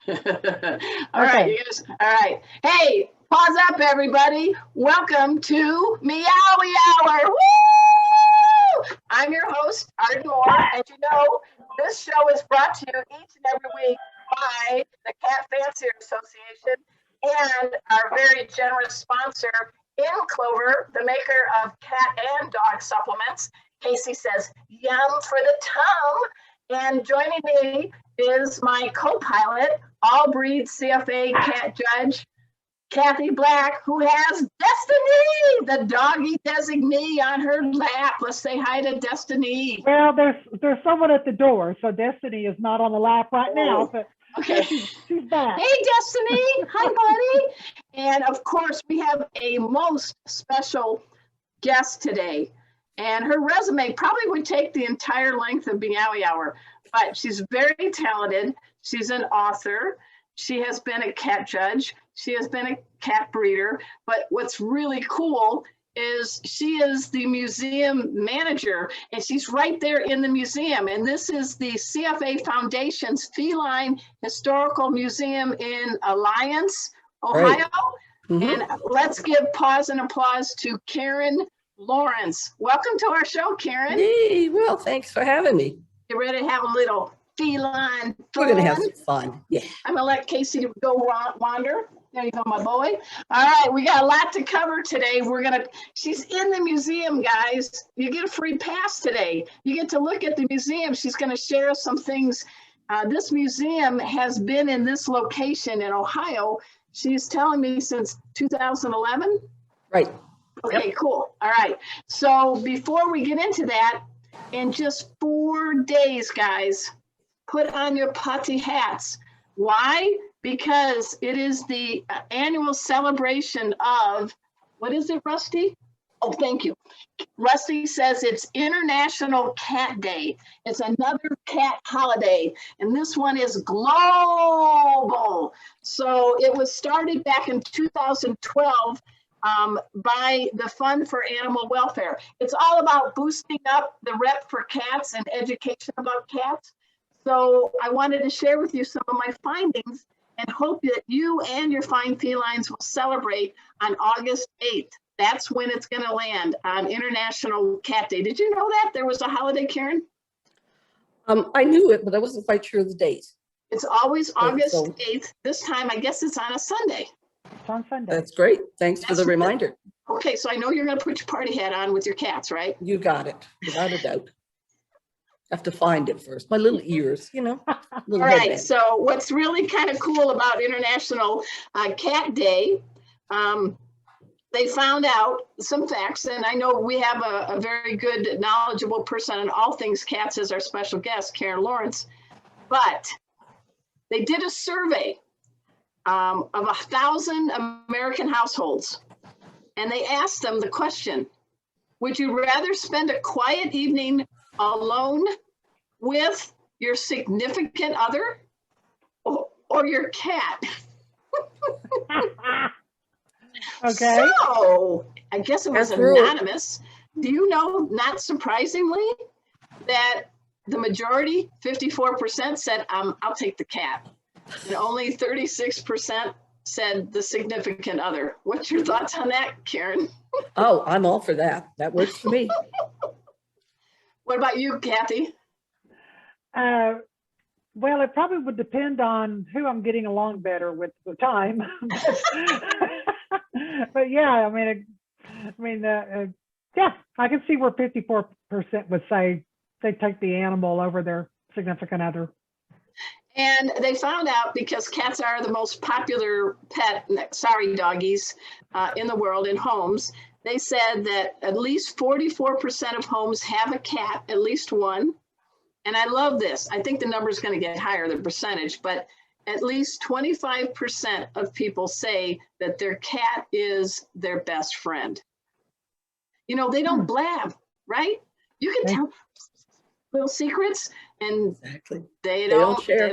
All right, you guys. All right. Hey, pause up, everybody. Welcome to Meowy Hour. Woo! I'm your host, Arden. As you know, this show is brought to you each and every week by the Cat Fancier Association and our very generous sponsor, In Clover, the maker of cat and dog supplements. Casey says, yum for the tongue. And joining me is my co-pilot, all breeds CFA cat judge, Kathy Black, who has Destiny, the doggy designee, on her lap. Let's say hi to Destiny. Well, there's someone at the door, so Destiny is not on the lap right now, but okay, she's back. Hey, Destiny. Hi, buddy. And of course, we have a most special guest today. And her resume probably would take the entire length of Meowy Hour, but she's very talented. She's an author. She has been a cat judge. She has been a cat breeder. But what's really cool is she is the museum manager, and she's right there in the museum. And this is the CFA Foundation's Feline Historical Museum in Alliance, Ohio. Right. Mm-hmm. And let's give pause and applause to Karen Lawrence. Welcome to our show, Karen. Hey, well, thanks for having me. You ready to have a little feline fun? We're going to have some fun. Yeah. I'm going to let Casey go wander. There you go, my boy. All right, we got a lot to cover today. She's in the museum, guys. You get a free pass today. You get to look at the museum. She's going to share some things. This museum has been in this location in Ohio. She's telling me since 2011. Right. Okay, yep. Cool. All right. So before we get into that, in just 4 days, guys, put on your putty hats. Why? Because it is the annual celebration of, what is it, Rusty? Oh, thank you. Rusty says it's International Cat Day. It's another cat holiday, and this one is global. So it was started back in 2012 by the Fund for Animal Welfare. It's all about boosting up the rep for cats and education about cats. So I wanted to share with you some of my findings and hope that you and your fine felines will celebrate on August 8th. That's when it's going to land on International Cat Day. Did you know that there was a holiday, Karen? I knew it, but I wasn't quite sure of the date. It's always August 8th. This time, I guess it's on a Sunday. It's on Sunday. That's great. Thanks for the reminder. Okay, so I know you're going to put your party hat on with your cats, right? You got it, without a doubt. I have to find it first. My little ears, you know. All right, so what's really kind of cool about International Cat Day, they found out some facts, and I know we have a very good, knowledgeable person on all things cats as our special guest, Karen Lawrence, but they did a survey of 1,000 American households, and they asked them the question, would you rather spend a quiet evening alone with your significant other or your cat? Okay. So I guess it was anonymous. Do you know, not surprisingly, that the majority, 54%, said, I'll take the cat. And only 36% said the significant other. What's your thoughts on that, Karen? Oh, I'm all for that. That works for me. What about you, Kathy? Well, it probably would depend on who I'm getting along better with the time. But yeah, yeah, I can see where 54% would say they take the animal over their significant other. And they found out, because cats are the most popular pet, sorry doggies, in the world in homes, they said that at least 44% of homes have a cat, at least one. And I love this. I think the number is going to get higher, the percentage, but at least 25% of people say that their cat is their best friend. You know, they don't blab, right? You can tell little secrets, and exactly. They don't share.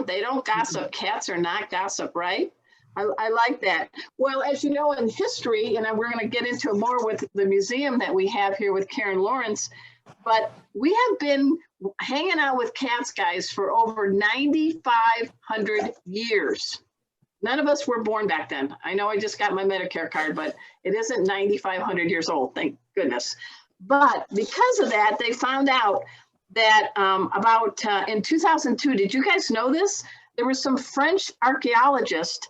They don't gossip. Cats are not gossip, right? I like that. Well, as you know, in history, and we're going to get into more with the museum that we have here with Karen Lawrence, But we have been hanging out with cats, guys, for over 9,500 years. None of us were born back then. I know I just got my Medicare card, but it isn't 9,500 years old, thank goodness. But because of that, they found out that in 2002, did you guys know this? There were some French archaeologists.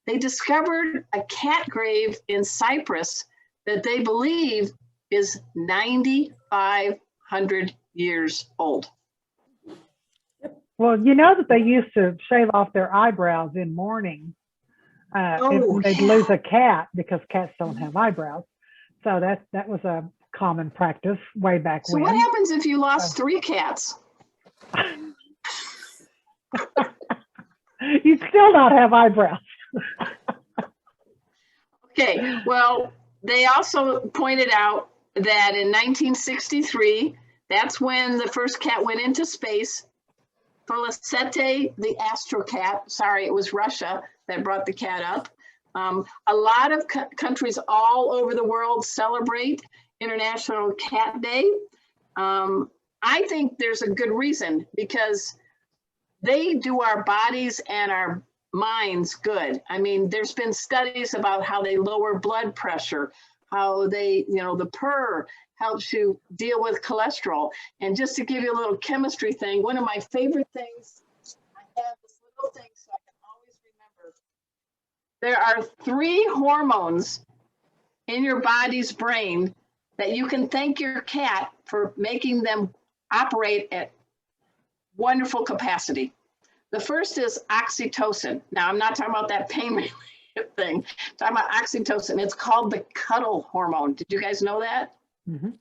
They discovered a cat grave in Cyprus that they believe is 9,500 years old. Well, you know that they used to shave off their eyebrows in mourning. If they'd lose a cat, because cats don't have eyebrows. So that was a common practice way back when. So what happens if you lost 3 cats? You still not have eyebrows. Okay, well, they also pointed out that in 1963, that's when the first cat went into space. Felicete, the Astro cat, sorry, it was Russia that brought the cat up. A lot of countries all over the world celebrate International Cat Day. I think there's a good reason, because they do our bodies and our minds good. I mean, there's been studies about how they lower blood pressure, how they, the purr helps you deal with cholesterol. And just to give you a little chemistry thing, one of my favorite things, I have this little thing so I can always remember. There are 3 hormones in your body's brain that you can thank your cat for making them operate at wonderful capacity. The first is oxytocin. Now, I'm not talking about that pain relief thing. I'm talking about oxytocin. It's called the cuddle hormone. Did you guys know that? Mm-hmm.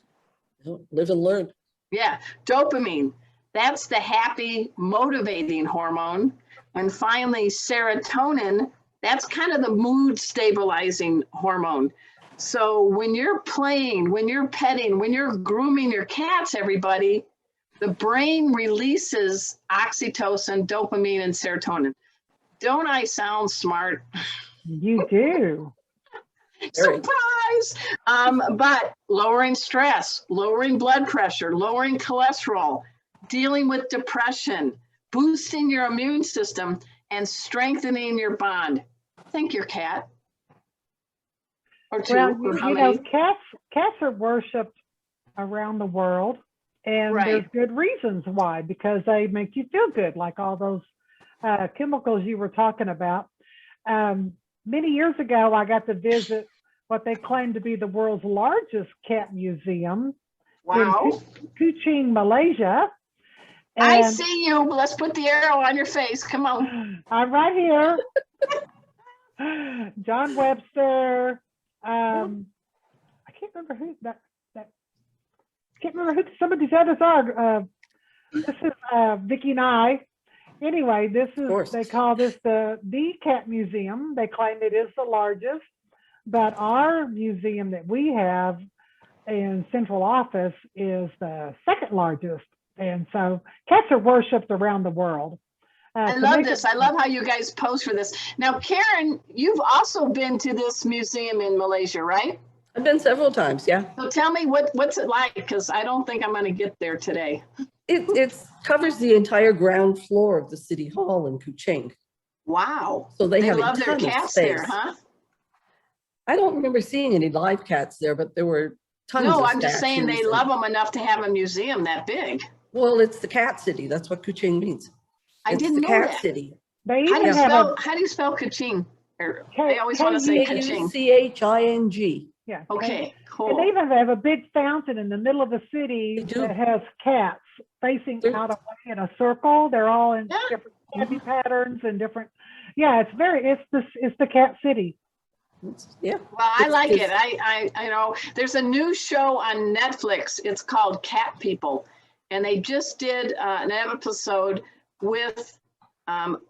Live and learn. Yeah. Dopamine. That's the happy, motivating hormone. And finally, serotonin. That's kind of the mood stabilizing hormone. So when you're playing, when you're petting, when you're grooming your cats, everybody, the brain releases oxytocin, dopamine, and serotonin. Don't I sound smart? You do. Surprise! But lowering stress, lowering blood pressure, lowering cholesterol, dealing with depression, boosting your immune system, and strengthening your bond. Thank your cat. Or 2. Well, or how you many? know, cats are worshipped around the world, and Right. there's good reasons why, because they make you feel good, like all those chemicals you were talking about. Many years ago, I got to visit what they claim to be the world's largest cat museum Wow. in Kuching, Malaysia. I And see you. Let's put the arrow on your face. Come on. I'm right here. John Webster. I can't remember who that. Can't remember who some of these others are. This is Vicki and I. Anyway, they call this the Cat Museum. They claim it is the largest, but our museum that we have in central office is the 2nd largest. And so cats are worshipped around the world. I love this. I love how you guys pose for this. Now, Karen, you've also been to this museum in Malaysia, right? I've been several times, yeah. So tell me what's it like, because I don't think I'm going to get there today. It covers the entire ground floor of the city hall in Kuching. Wow. So they have love a their ton of cats space. there, huh? I don't remember seeing any live cats there, but there were tons of No, I'm just saying they statues love them enough to have a museum that big. Well, it's the cat city. That's what Kuching means. I It's didn't the know cat that. city. They How do even you have spell Kuching? I always want to say Kuching. Kuching. yeah. Okay, And cool. they even have a big fountain in the middle of the city They do. that has cats facing out in a circle. They're all in Yeah. different tabby patterns and different. Yeah, it's the cat city. Yeah. Well, I like it. I know there's a new show on Netflix. It's called Cat People, and they just did an episode with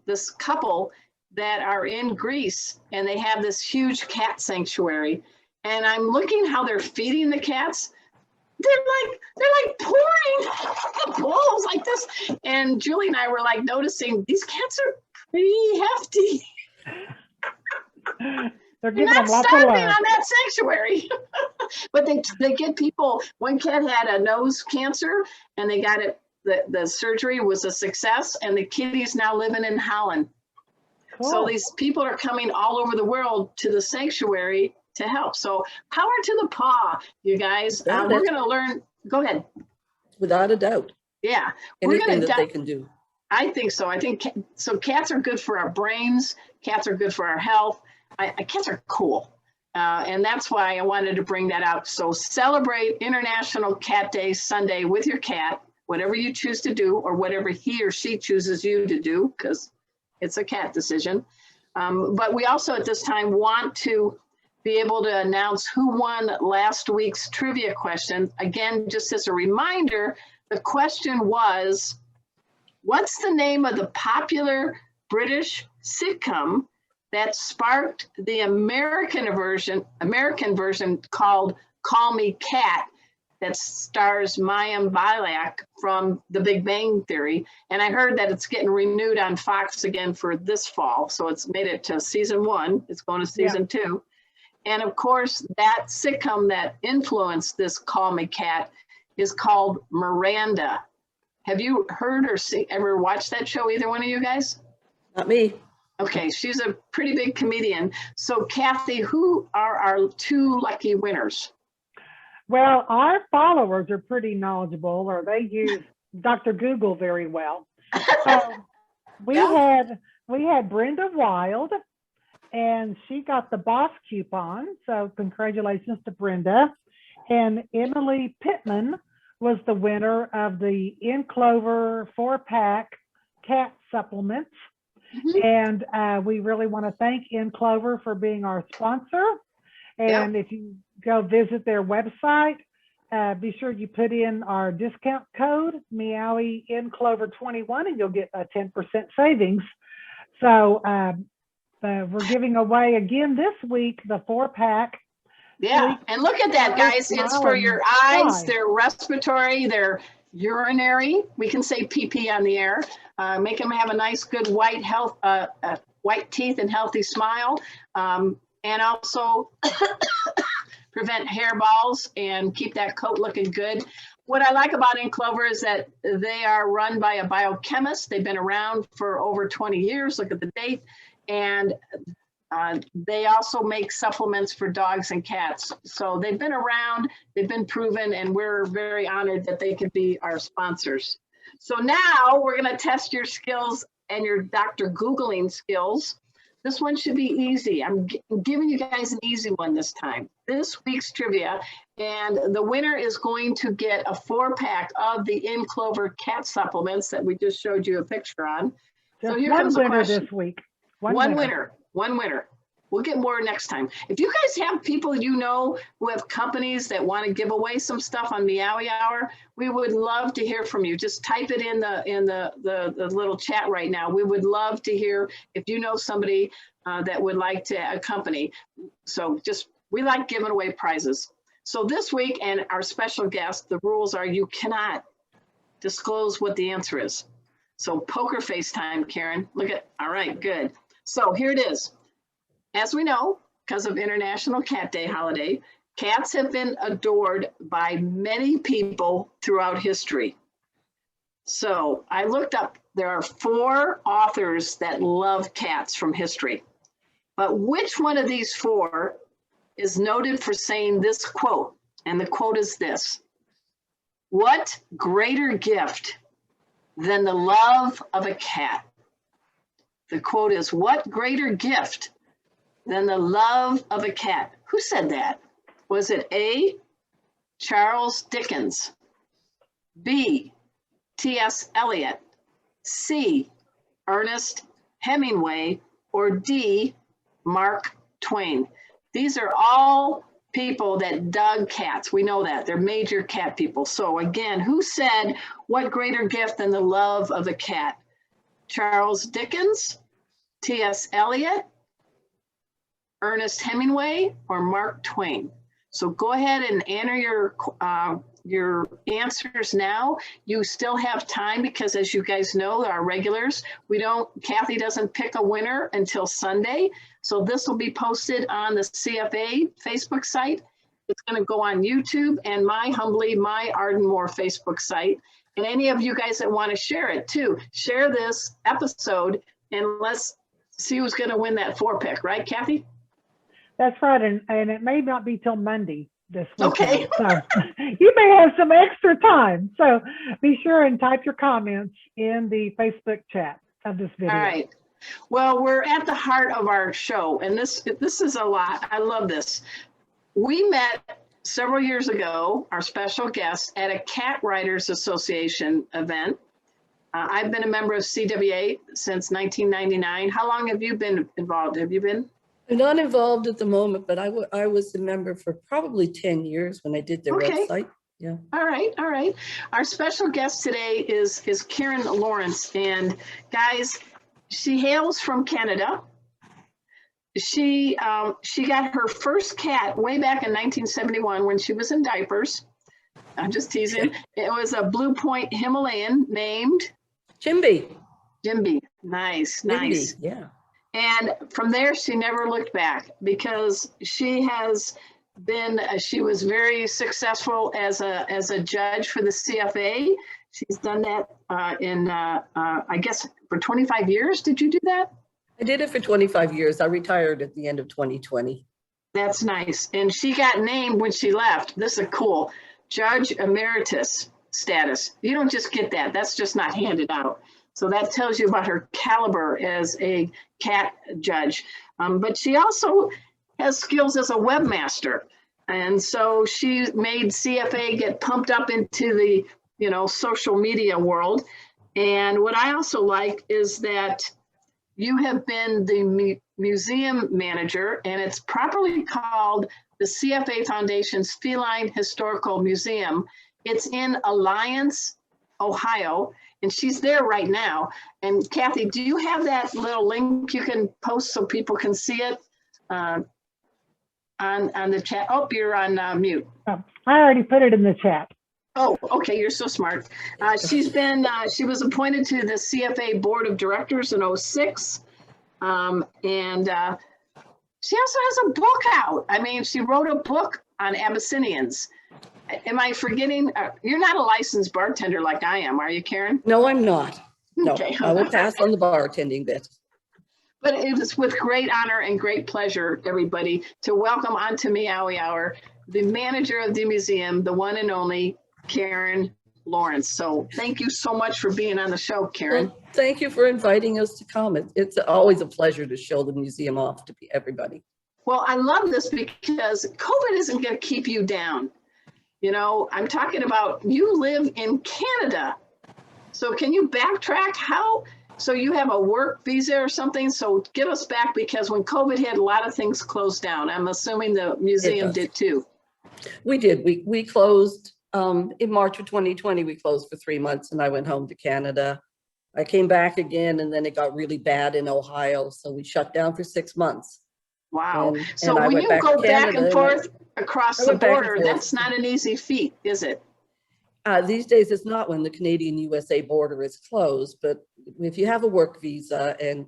this couple that are in Greece, and they have this huge cat sanctuary. And I'm looking how they're feeding the cats. They're like pouring the bowls like this. And Julie and I were like noticing these cats are pretty hefty. They're You're giving them not lots of starving love. on that sanctuary. But they get people, one cat had a nose cancer and they got it, the surgery was a success and the kitty's now living in Holland. So Cool. these people are coming all over the world to the sanctuary to help. So power to the paw, you guys. Got We're it. going to learn. Go ahead. Without a doubt. Yeah, we're Anything going that to. they can do. I think so. I think so. Cats are good for our brains. Cats are good for our health. Cats are cool. And that's why I wanted to bring that out. So celebrate International Cat Day Sunday with your cat, whatever you choose to do, or whatever he or she chooses you to do, because it's a cat decision. But we also at this time want to be able to announce who won last week's trivia question. Again, just as a reminder, the question was, what's the name of the popular British sitcom that sparked the American version called Call Me Cat, that stars Mayim Bialik from The Big Bang Theory? And I heard that it's getting renewed on Fox again for this fall. So it's made it to season 1. It's going to season 2. And of course, that sitcom that influenced this Call Me Cat is called Miranda. Have you heard or ever watched that show, either one of you guys? Not me. Okay, she's a pretty big comedian. So Kathy, who are our 2 lucky winners? Well, our followers are pretty knowledgeable, or they use Dr. Google very well. So we had Brenda Wild, and she got the Boss coupon. So congratulations to Brenda. And Emily Pittman was the winner of the In Clover 4-pack cat supplements. And we really want to thank In Clover for being our sponsor. And if you go visit their website, be sure you put in our discount code, Meowy In Clover 21, and you'll get a 10% savings. So we're giving away again this week the 4-pack. Yeah, and look at that, guys. It's for your eyes, their respiratory, their urinary. We can say PP on the air. Make them have a nice, good white teeth and healthy smile. And also prevent hairballs and keep that coat looking good. What I like about In Clover is that they are run by a biochemist. They've been around for over 20 years. Look at the date. And they also make supplements for dogs and cats. So they've been around, they've been proven, and we're very honored that they could be our sponsors. So now we're going to test your skills and your Dr. Googling skills. This one should be easy. I'm giving you guys an easy one this time. This week's trivia, and the winner is going to get a 4-pack of the In Clover cat supplements that we just showed you a picture on. Just so here one comes the winner question. this week. One winner. We'll get more next time. If you guys have people you know who have companies that want to give away some stuff on Meowy Hour, we would love to hear from you. Just type it in the little chat right now. We would love to hear if you know somebody that would like to accompany. So we like giving away prizes. So this week, and our special guest, the rules are you cannot disclose what the answer is. So poker face time, Karen. All right, good. So here it is. As we know, because of International Cat Day holiday, cats have been adored by many people throughout history. So I looked up, there are 4 authors that love cats from history. But which one of these 4 is noted for saying this quote? And the quote is this: "What greater gift than the love of a cat?" The quote is, "What greater gift than the love of a cat?" Who said that? Was it A, Charles Dickens, B, T.S. Eliot, C, Ernest Hemingway, or D, Mark Twain? These are all people that dug cats. We know that. They're major cat people. So again, who said, "What greater gift than the love of a cat"? Charles Dickens, T.S. Eliot, Ernest Hemingway, or Mark Twain? So go ahead and enter your your answers now. You still have time because, as you guys know, our regulars, Kathy doesn't pick a winner until Sunday. So this will be posted on the CFA Facebook site. It's going to go on YouTube and my Arden Moore Facebook site. And any of you guys that want to share it too, share this episode and let's see who's going to win that 4-pick, right, Kathy? That's right, and it may not be till Monday this week. Okay. So you may have some extra time. So be sure and type your comments in the Facebook chat of this video. All right. Well, we're at the heart of our show, and this is a lot. I love this. We met several years ago, our special guest, at a Cat Writers Association event. I've been a member of CWA since 1999. How long have you been involved? Have you been? I'm not involved at the moment, but I was a member for probably 10 years when I did their website. Yeah. All right. Our special guest today is Karen Lawrence, and guys, she hails from Canada. She got her first cat way back in 1971 when she was in diapers. I'm just teasing. It was a Blue Point Himalayan named Jimby. Nice. Yeah. And from there, she never looked back because she was very successful as a judge for the CFA. She's done that I guess for 25 years. Did you do that? I did it for 25 years. I retired at the end of 2020. That's nice. And she got named when she left. This is cool. Judge Emeritus status. You don't just get that. That's just not handed out. So that tells you about her caliber as a cat judge. But she also has skills as a webmaster. And so she made CFA get pumped up into the, social media world. And what I also like is that you have been the museum manager, and it's properly called the CFA Foundation's Feline Historical Museum. It's in Alliance, Ohio, and she's there right now. And Kathy, do you have that little link you can post so people can see it on the chat? Oh, you're on mute. Oh, I already put it in the chat. Oh, okay, you're so smart. She was appointed to the CFA Board of Directors in 2006. And she also has a book out. I mean, she wrote a book on Abyssinians. Am I forgetting? You're not a licensed bartender like I am, are you, Karen? No, I'm not. No, Okay. I will pass on the bartending bit. But it is with great honor and great pleasure, everybody, to welcome onto Meowy Hour the manager of the museum, the one and only Karen Lawrence. So thank you so much for being on the show, Karen. Well, thank you for inviting us to come. It's always a pleasure to show the museum off to everybody. Well, I love this because COVID isn't going to keep you down. I'm talking about you live in Canada. So can you backtrack how? So you have a work visa or something? So give us back, because when COVID hit, a lot of things closed down. I'm assuming the museum did too. We did. We closed in March of 2020. We closed for 3 months, and I went home to Canada. I came back again, and then it got really bad in Ohio, so we shut down for 6 months. Wow. And so I when went you back go to back Canada and forth across the border, forth. that's not an easy feat, is it? These days it's not, when the Canadian-USA border is closed, but if you have a work visa and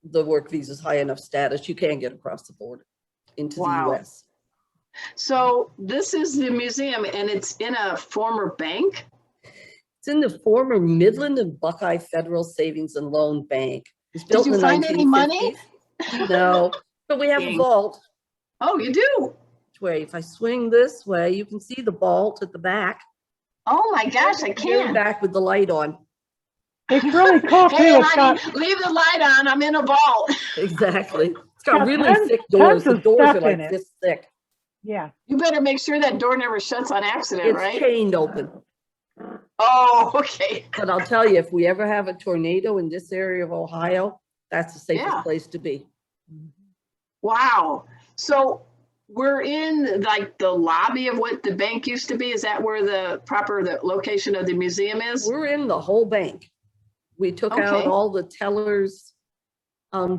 the work visa is high enough status, you can get across the border into the US. So this is the museum, and it's in a former bank? It's in the former Midland and Buckeye Federal Savings and Loan Bank. It was built Did you in the find any money? No, but we have a vault. Oh, you do? Which way? If I swing this way, you can see the vault at the back. Oh my gosh, I can't. Back with the light on. It's really cool too. Hey, It's honey, got, leave the light on. I'm in a vault. Exactly. It's got got really tons- thick doors. tons The of doors stuff are like in it. this thick. yeah. You better make sure that door never shuts on accident, It's right? chained open. Oh, okay. But I'll tell you, if we ever have a tornado in this area of Ohio, that's the safest place to be. Wow. So we're in like the lobby of what the bank used to be. Is that where the location of the museum is? We're in the whole bank. We took out all the tellers'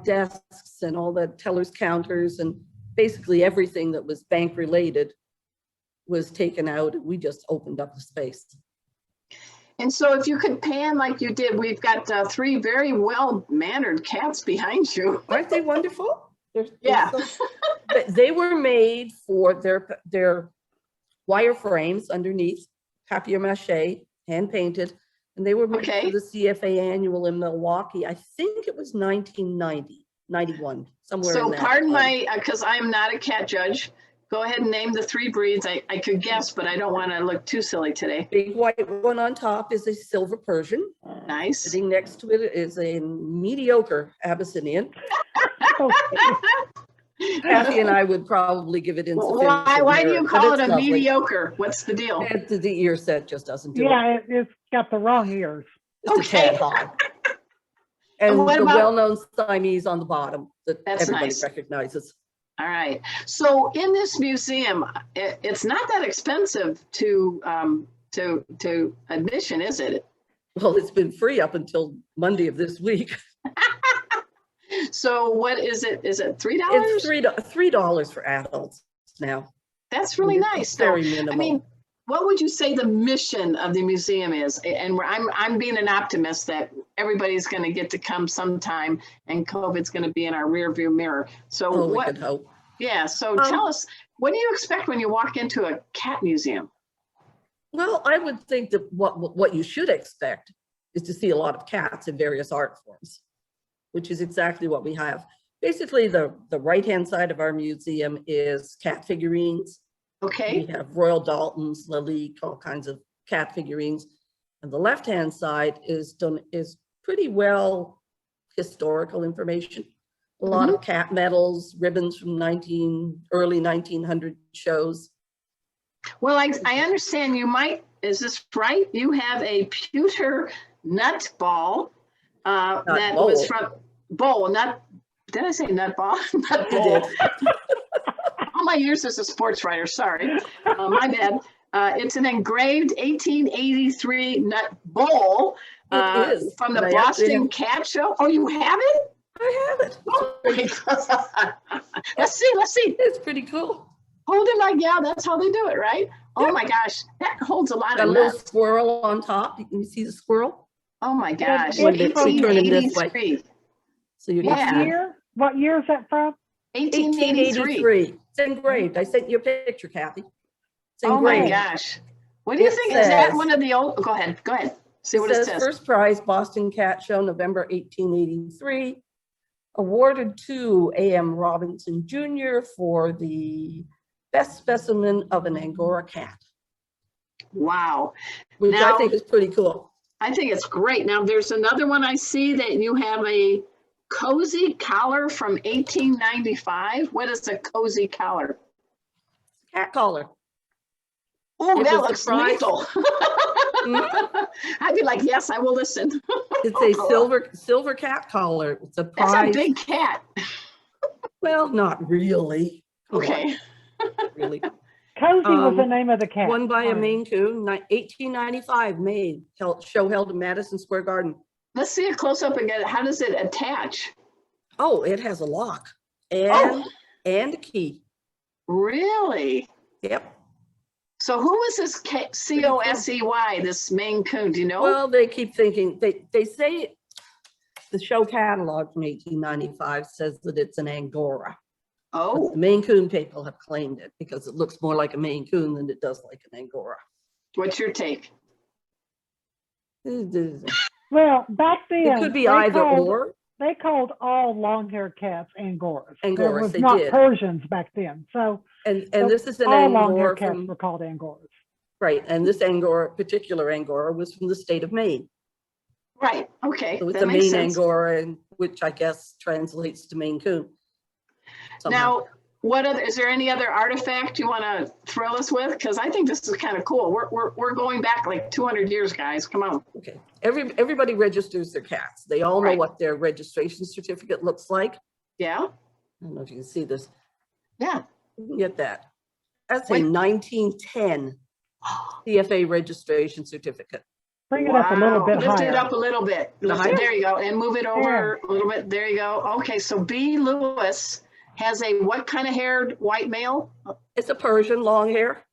desks and all the tellers' counters and basically everything that was bank related. was taken out. We just opened up the space. And so if you could pan like you did, we've got 3 very well-mannered cats behind you. Aren't they wonderful? Yeah. They were made for their wire frames underneath, papier-mâché, hand-painted, and they were made for the CFA annual in Milwaukee. I think it was 1990, 91, somewhere in So that pardon time. my, because I'm not a cat judge. Go ahead and name the 3 breeds. I could guess, but I don't want to look too silly today. Big white one on top is a silver Persian. Nice. Sitting next to it is a mediocre Abyssinian. Kathy and I would probably give it insufficient. Why do you merit, call but it it's a lovely. mediocre? What's the deal? The ear set just doesn't do it. Yeah, it's got the wrong ears. Just a tad high. And what the about- well-known Siamese on the bottom that That's everybody nice. recognizes. All right. So in this museum, it's not that expensive to admission, is it? Well, it's been free up until Monday of this week. So what is it? Is it $3? It's $3 for adults now. That's really It's nice. Though. very minimal. I mean, what would you say the mission of the museum is? And I'm being an optimist that everybody's going to get to come sometime, and COVID's going to be in our rearview mirror. So we what? could hope. Yeah. So tell us, what do you expect when you walk into a cat museum? Well, I would think that what you should expect is to see a lot of cats in various art forms, which is exactly what we have. Basically, the right-hand side of our museum is cat figurines. Okay. We have Royal Daltons, Lalique, all kinds of cat figurines. And the left-hand side is pretty well historical information. A lot of cat medals, ribbons from early 1900 shows. Well, I understand you might, is this right? You have a pewter nut ball that bowl. was from bowl, nut. Did I say nut ball? Nut You bowl. did. All my years as a sports writer, sorry. My bad. It's an engraved 1883 nut bowl It is. from the And I actually Boston have- Cat Show. Oh, you have it? I have it. Oh, my God. Let's see. It's pretty cool. Hold it like, yeah, that's how they do it, right? Oh my gosh, that holds a lot Got a of little nuts. squirrel on top. You can see the squirrel. Oh my gosh, Wait, we turn him this way. 1883. So you Yeah. can see What year is that from? 1883. 1883. It's engraved. I sent you a picture, Kathy. It's Oh my engraved. gosh. What do you It think? Is that says- one of the old? Go ahead. See what it says. First prize, Boston Cat Show, November 1883. Awarded to A.M. Robinson Jr. for the best specimen of an Angora cat, Wow. which Now- I think is pretty cool. I think it's great. Now there's another one I see that you have a cozy collar from 1895. What is a cozy collar? Cat collar. Oh, It that was looks the prize. lethal. Mhm. I'd be like, yes, I will listen. It's a silver cat collar. It's a That's prize. a big cat. Well, not really. Come on, Okay. really. Cozy was the name of the cat. Won by a Sorry. Maine Coon, 1895, Maine. Show held in Madison Square Garden. Let's see a close up again. How does it attach? Oh, it has a lock and Oh. and a key. Really? Yep. So who is this COSEY, this Maine Coon? Do you know? Well, they keep thinking, they say the show catalog from 1895 says that it's an Angora. But oh, the Maine Coon people have claimed it because it looks more like a Maine Coon than it does like an Angora. what's your take? It Well, back then, could be they either called- or. They called all long-haired cats Angoras. There Angoras, was they not did. Persians back then, so And so this is an all Angora long-haired cats from, were called Angoras. right, and this Angora, particular Angora was from the state of Maine. Right. Okay. So it's that a makes Maine sense. Angora, and which I guess translates to Maine Coon. somehow. Now, is there any other artifact you want to thrill us with? Because I think this is kind of cool. We're going back like 200 years, guys. Come on. Okay, everybody registers their cats. They all know Right. what their registration certificate looks like. Yeah. I don't know if you can see this. Yeah. You can get that. That's a Wait. 1910 CFA registration certificate. Bring it up a little Wow. bit Lift higher. it up a little bit. Lift Higher? it, there you go. And move it over a little bit. There you go. Okay. So B. Lewis has a what kind of haired white male? It's a Persian, long hair.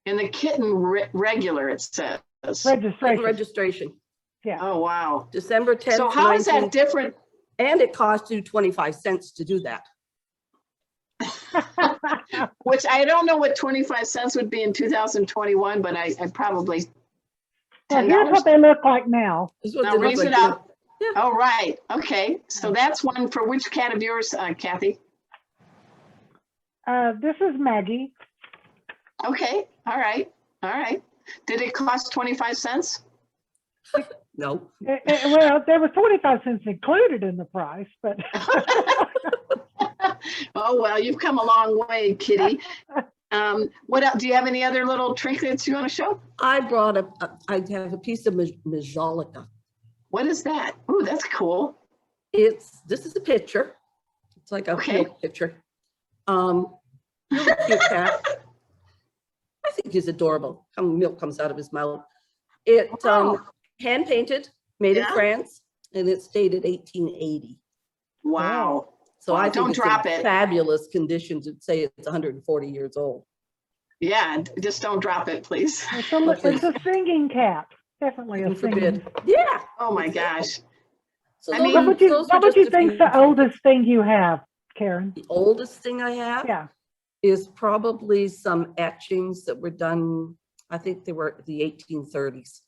And the kitten regular, it says. Registration. Registration. Yeah. Oh, wow. December 10th. So how is that different? And it costs you 25 cents to do that. Which I don't know what 25 cents would be in 2021, but I probably Well, $10. here's what they look like now. This is what Now they look raise like it now. up. Yeah. Oh, right. Okay. So that's one for which cat of yours, Kathy? This is Maggie. Okay. All right. All right. Did it cost 25 cents? No. Well, there was 25 cents included in the price, but Oh, well, you've come a long way, kitty. What else? Do you have any other little trinkets you want to show? I brought I have a piece of Majolica. What is that? Oh, that's cool. This is a picture. It's like a Okay. milk picture. Really cute cat. I think he's adorable. Milk comes out of his mouth. It Wow. hand painted, made in Yeah. France, and it's dated 1880. Wow. So Wow, I think don't it's drop in it. fabulous condition to say it's 140 years old. Yeah, just don't drop it, please. it's a singing cat. Definitely a Heaven singing. forbid. Yeah. Oh my gosh. So I those mean, are- What those are would just you a think's few. the oldest thing you have, Karen? The oldest thing I have Yeah. is probably some etchings that were done, I think they were the 1830s.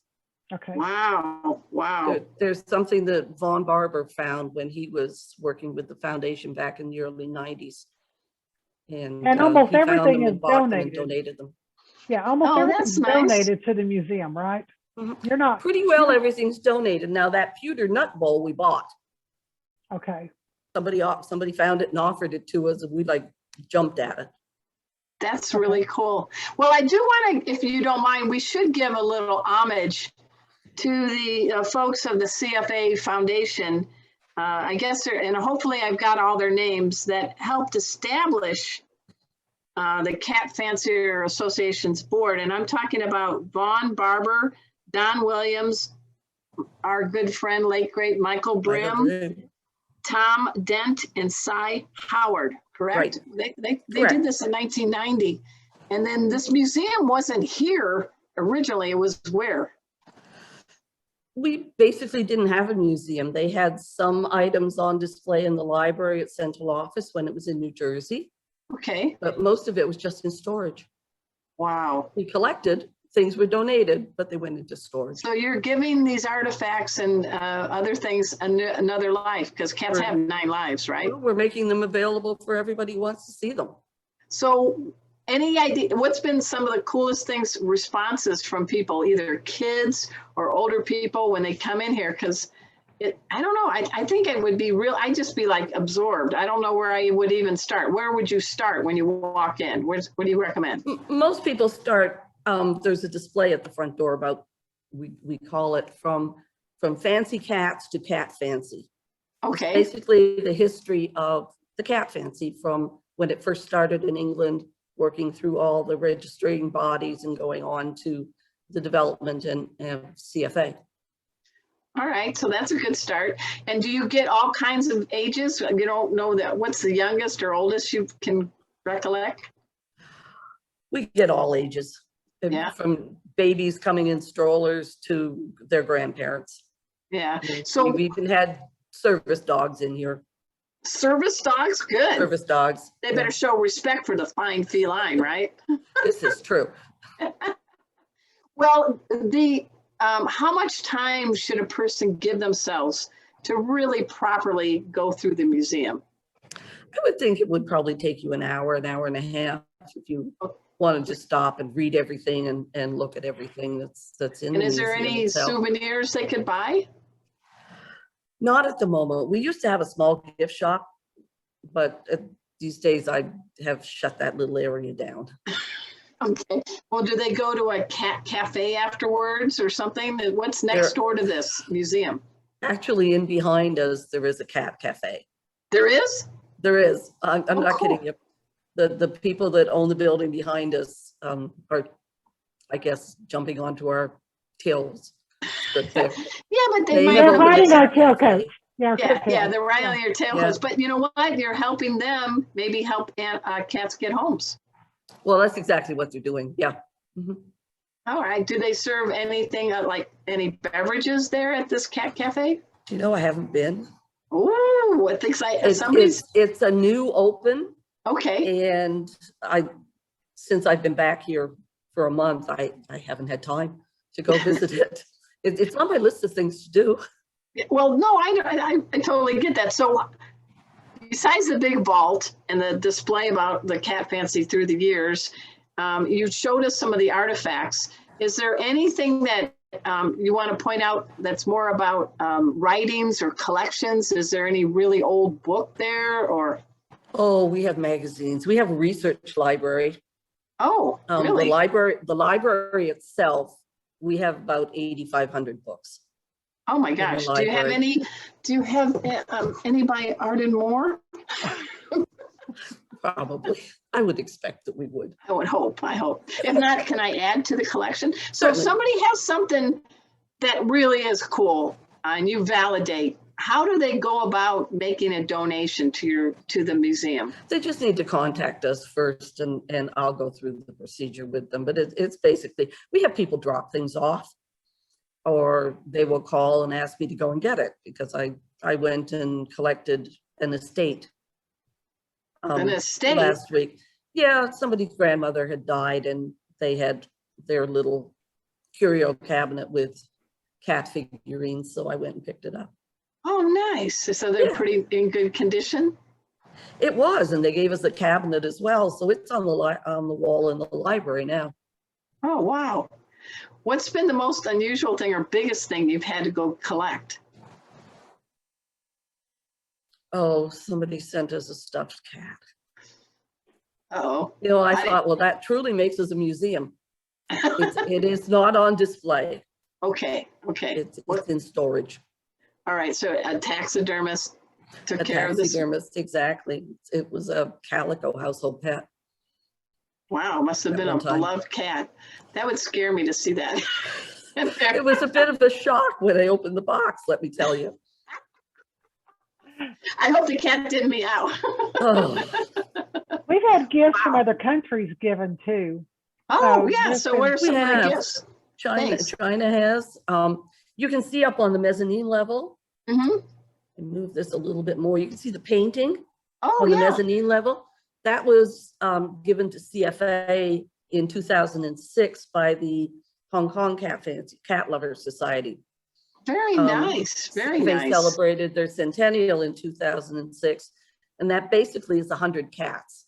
Okay. Wow. Wow. There's something that Von Barber found when he was working with the foundation back in the early 90s. And almost he found everything them and is bought them and donated. donated them. Yeah, almost Oh, everything's that's nice. donated to the museum, right? Mhm. You're not Pretty well everything's donated. Now that pewter nut bowl we bought, okay. somebody found it and offered it to us and we like jumped at it. That's really cool. Well, I do want to, if you don't mind, we should give a little homage to the folks of the CFA Foundation. I guess, and hopefully I've got all their names that helped establish the Cat Fancier Association's board. And I'm talking about Vaughn Barber, Don Williams, our good friend, late great Michael Brim, Tom Dent, and Cy Howard, correct? They Correct. did this in 1990. And then this museum wasn't here originally, it was where? We basically didn't have a museum. They had some items on display in the library at Central Office when it was in New Jersey, Okay, but most of it was just in storage. wow. We collected, things were donated, but they went into storage. So you're giving these artifacts and other things another life, because cats have 9 lives, right? We're making them available for everybody who wants to see them. So any idea, what's been some of the coolest things, responses from people, either kids or older people when they come in here? Because I don't know, I think it would be real, I'd just be like absorbed. I don't know where I would even start. Where would you start when you walk in? What do you recommend? Most people start, there's a display at the front door about, we call it from fancy cats to cat fancy. Okay, Basically the history of the cat fancy from when it first started in England, working through all the registering bodies and going on to the development and CFA. all right, so that's a good start. And do you get all kinds of ages? You don't know that, what's the youngest or oldest you can recollect? We get all ages, Yeah. from babies coming in strollers to their grandparents. Yeah, so We've even had service dogs in here, service dogs, good. service dogs. They better show respect for the fine feline, right? This is true. Well, how much time should a person give themselves to really properly go through the museum? I would think it would probably take you an hour and a half if you wanted to stop and read everything and look at everything that's in the And is there museum any itself. souvenirs they could buy? Not at the moment. We used to have a small gift shop, but these days I have shut that little area down. Okay, well, do they go to a cat cafe afterwards or something? What's next door to this museum? Actually, in behind us, there is a cat cafe. There is? There is. I'm Oh, not cool. kidding you. The people that own the building behind us are, I guess, jumping onto our tails. But Yeah, but they They might. have They're a hiding little- our tailcoats. Yeah, Yeah, they're right on your tail Yeah. hooks. But you know what? You're helping them maybe help cats get homes. Well, that's exactly what they're doing. Yeah. Mhm. All right. Do they serve anything like any beverages there at this cat cafe? Do you know I haven't been? Ooh, what exciting! Somebody's It's a new open, okay. and since I've been back here for a month, I haven't had time to go visit it. It's on my list of things to do. Well, no, I totally get that. So, besides the big vault and the display about the cat fancy through the years, you showed us some of the artifacts. Is there anything that you want to point out that's more about writings or collections? Is there any really old book there, or? Oh, we have magazines. We have a research library. Oh, really? The library itself, we have about 8,500 books. Oh my gosh! Do you have any? Do you have any by Arden Moore? Probably. I would expect that we would. I would hope. I hope. If not, can I add to the collection? So if Certainly. somebody has something that really is cool and you validate, how do they go about making a donation to the museum? They just need to contact us first, and I'll go through the procedure with them. But it's basically, we have people drop things off, or they will call and ask me to go and get it, because I went and collected an estate. An estate? Last week. Yeah, somebody's grandmother had died, and they had their little curio cabinet with cat figurines, so I went and picked it up. Oh, nice. So they're pretty in good condition? It was, and they gave us a cabinet as well, so it's on the wall in the library now. Oh, wow. What's been the most unusual thing or biggest thing you've had to go collect? Oh, somebody sent us a stuffed cat. Oh. You know, I thought, well, that truly makes us a museum. It is not on display. Okay. It's in storage. All right, so a taxidermist took care of this. Taxidermist, exactly. It was a calico household pet. Wow, must have been a beloved cat. That would scare me to see that. It was a bit of a shock when I opened the box, let me tell you. I hope the cat didn't meow. Oh. We've had gifts from other countries given too. Oh, yeah. So what are some of the gifts? China has. You can see up on the mezzanine level. Mm-hmm. And move this a little bit more. You can see the painting on the mezzanine level. That was given to CFA in 2006 by the Hong Kong Cat Lovers Society. Very nice. Very nice. They celebrated their centennial in 2006, and that basically is 100 cats.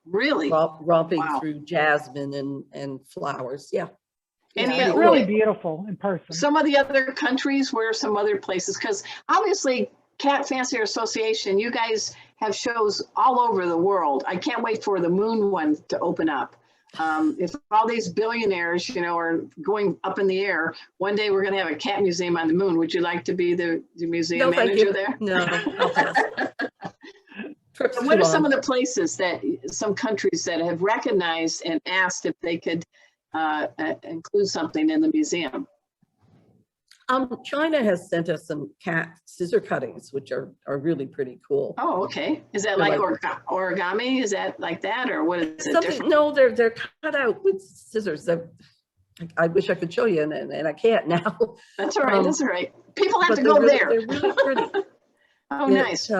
Really? romping through jasmine and flowers. Yeah. And it's really beautiful in person. Some of the other countries, where some other places, because obviously Cat Fancier Association, you guys have shows all over the world. I can't wait for the moon one to open up. If all these billionaires, are going up in the air, one day we're going to have a cat museum on the moon. Would you like to be the museum manager there? No, I'll pass. What are some of the places some countries that have recognized and asked if they could include something in the museum? China has sent us some cat scissor cuttings, which are really pretty cool. Oh, okay. Is that like origami? Is that like that, or what is it different? No, they're cut out with scissors. I wish I could show you, and I can't now. That's all right. That's all right. People have to go there. They're really pretty. Oh, nice.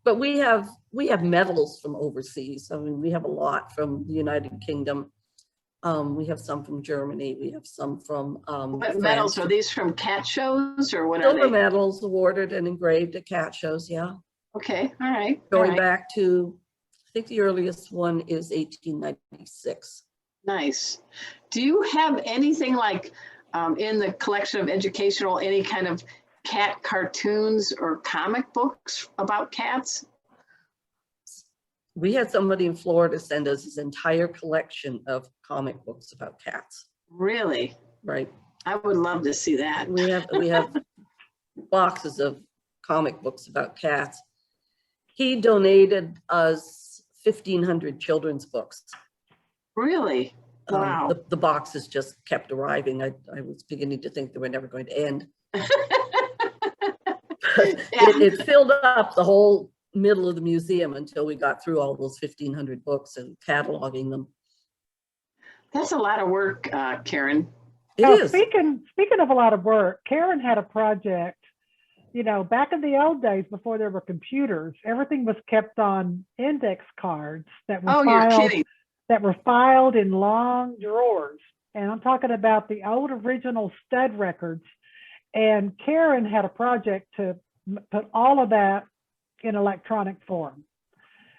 But we have medals from overseas. I mean, we have a lot from the United Kingdom. We have some from Germany. We have some from what medals are these from? Cat shows, or what Silver are they? medals awarded and engraved at cat shows. Yeah. Okay. All right. Going back to, I think the earliest one is 1896. Nice. Do you have anything like in the collection of educational, any kind of cat cartoons or comic books about cats? We had somebody in Florida send us his entire collection of comic books about cats. Really? Right. I would love to see that. We have boxes of comic books about cats. He donated us 1,500 children's books. Really? Wow. The boxes just kept arriving. I was beginning to think they were never going to end. It filled up the whole middle of the museum until we got through all those 1,500 books and cataloging them. That's a lot of work, Karen. It Now, is. speaking of a lot of work, Karen had a project, you know, back in the old days before there were computers, everything was kept on index cards that were Oh, you're kidding. filed in long drawers. And I'm talking about the old original stud records. And Karen had a project to put all of that in electronic form.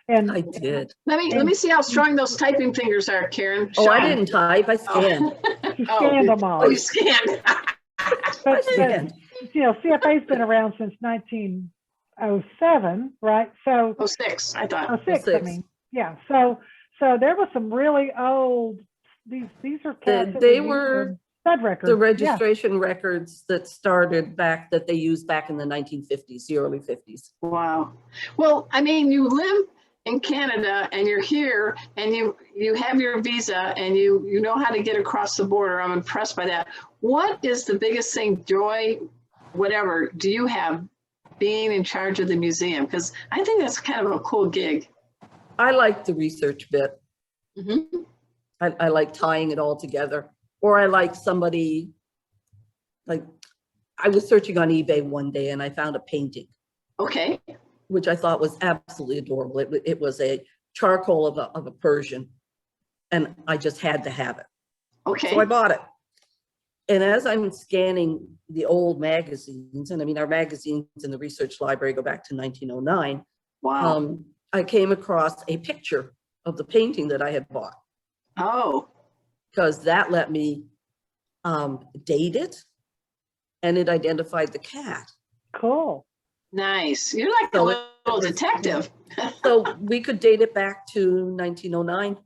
And I did. Let me see how strong those typing fingers are, Karen. Oh, Show I 'em. didn't type. I scanned. she scanned them Oh, all. you scanned. But, scanned. you know, CFA's been around since 1907, right? So, Oh, 06, I thought. 06, I 06. mean, yeah. So there was some really old, these are cats that They were were used in stud records. The Yeah. registration records that started back, that they used back in the 1950s, the early 50s. Wow. Well, I mean, you live in Canada and you're here and you have your visa and you know how to get across the border. I'm impressed by that. What is the biggest thing, joy, whatever, do you have being in charge of the museum? Because I think that's kind of a cool gig. I like the research bit. Mhm. I like tying it all together. Or I like somebody, like, I was searching on eBay one day and I found a painting, Okay. which I thought was absolutely adorable. It was a charcoal of a Persian, and I just had to have it. Okay. So I bought it. And as I'm scanning the old magazines, and I mean, our magazines in the research library go back to 1909, Wow. I came across a picture of the painting that I had bought, Oh, because that let me date it, and it identified the cat. Cool. nice. You're like a So little detective. So we could date it back to 1909.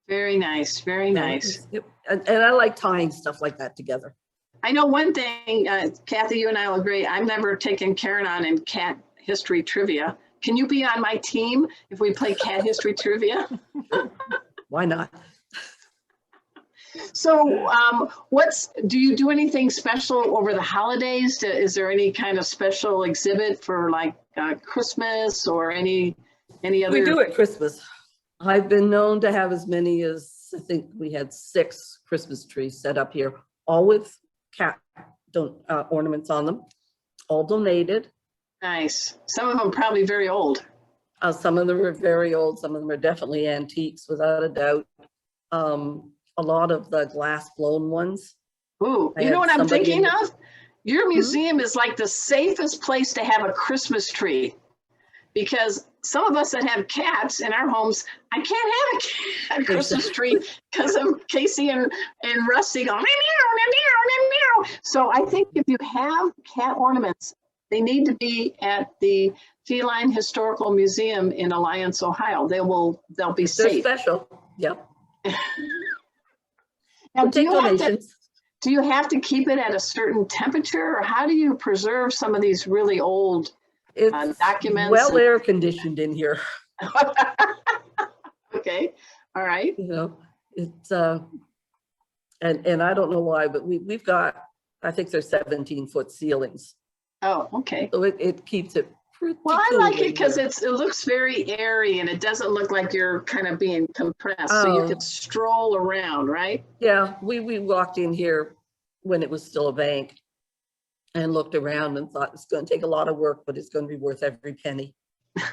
Very nice. Very nice. And I like tying stuff like that together. I know one thing, Kathy, you and I will agree. I've never taken Karen on in cat history trivia. Can you be on my team if we play cat history trivia? Why not? So do you do anything special over the holidays? Is there any kind of special exhibit for like Christmas or any other? We do at Christmas. I've been known to have as many as, I think we had 6 Christmas trees set up here, all with cat ornaments on them, all donated. Nice. Some of them probably very old. Some of them are very old. Some of them are definitely antiques, without a doubt. A lot of the glass blown ones. Ooh, I you know had what I'm somebody thinking in- of? Your museum is like the safest place to have a Christmas tree, because some of us that have cats in our homes, I can't have a Christmas tree because of Casey and Rusty going, meow, meow, meow, meow. So I think if you have cat ornaments, they need to be at the Feline Historical Museum in Alliance, Ohio. They'll be They're safe. special. Yep. Now, We'll take donations. do you have to keep it at a certain temperature, or how do you preserve some of these really old It's documents? well air conditioned in here. Okay, all right. You know, it's and I don't know why, but we've got, I think there's 17-foot ceilings, Oh, okay. so it keeps it pretty Well, I cool like in it because here. it looks very airy and it doesn't look like you're kind of being compressed. So you Oh. can stroll around, right? Yeah, we walked in here when it was still a bank and looked around and thought it's going to take a lot of work, but it's going to be worth every penny.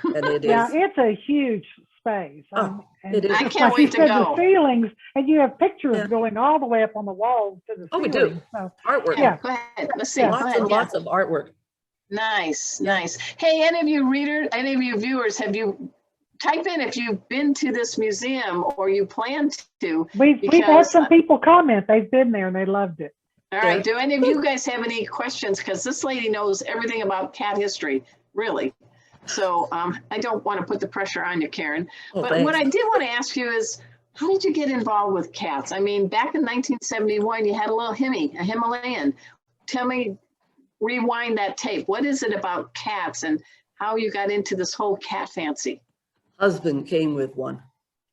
And it Yeah, is. it's a huge space. Oh, and it is. I just can't like you wait to said, go. the ceilings, and you have pictures Yeah. going all the way up on the walls to the Oh, we ceiling. do. So, Artwork. Yeah. Go ahead. Let's see. Yeah. Go Lots ahead. and Yeah. lots of artwork. Nice, Yeah. nice. Hey, any of you readers, any of you viewers, have you type in if you've been to this museum or you plan to? we've had Because- some people comment they've been there and they loved it. All right. Yeah. Do any of you guys have any questions? Because this lady knows everything about cat history, really. So I don't want to put the pressure on you, Karen. Oh, But what I thanks. did want to ask you is, how did you get involved with cats? I mean, back in 1971, you had a little a Himalayan. Tell me, rewind that tape. What is it about cats and how you got into this whole cat fancy? Husband came with one.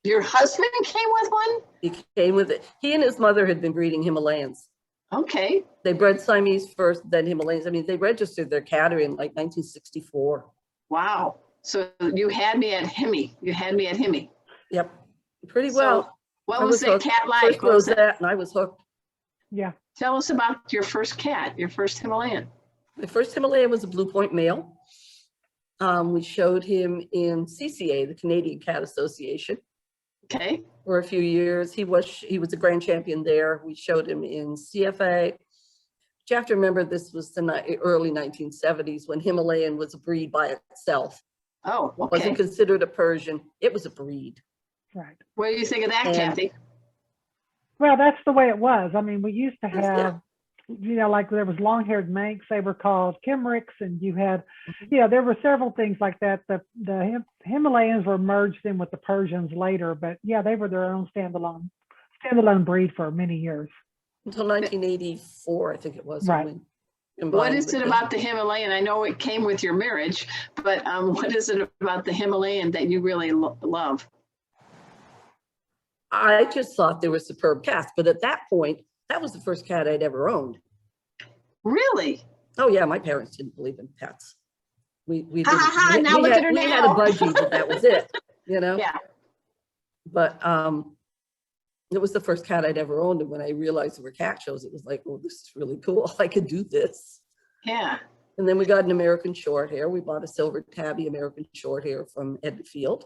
Your husband came with one? He came with it. He and his mother had been breeding Himalayans. Okay. They bred Siamese first, then Himalayans. I mean, they registered their cattery in like 1964. Wow. So you had me at Hemi. You had me at Hemi. Yep, pretty So- well. What I was that hooked. cat like? First What was that? Rosette, and I was hooked. Yeah. Tell us about your first cat, your first Himalayan. My first Himalayan was a Blue Point male. We showed him in CCA, the Canadian Cat Association, Okay. for a few years. He was a grand champion there. We showed him in CFA. But you have to remember, this was the early 1970s when Himalayan was a breed by itself. Oh, It wasn't okay. considered a Persian. It was a breed. Right. What do you think of that, And- Kathy? Well, that's the way it was. I mean, we used to Yes, yeah. have, you know, like there was long-haired Manx, they were called Kimmerichs, and you had, you know, there were several things like that. The Himalayans were merged in with the Persians later, but yeah, they were their own standalone breed for many years. Until 1984, I think it was. Right. when we What combined is with it the- about the Himalayan? I know it came with your marriage, but what is it about the Himalayan that you really love? I just thought they were superb cats, but at that point, that was the first cat I'd ever owned. Really? Oh yeah, my parents didn't believe in pets. We Ha, ha, ha, didn't. now We look had, at her we had a now. budgie, but that was it. You know. Yeah. But it was the first cat I'd ever owned, and when I realized there were cat shows, it was like, oh, this is really cool. I could do this. Yeah. And then we got an American Shorthair. We bought a silver tabby American Shorthair from Ed Field,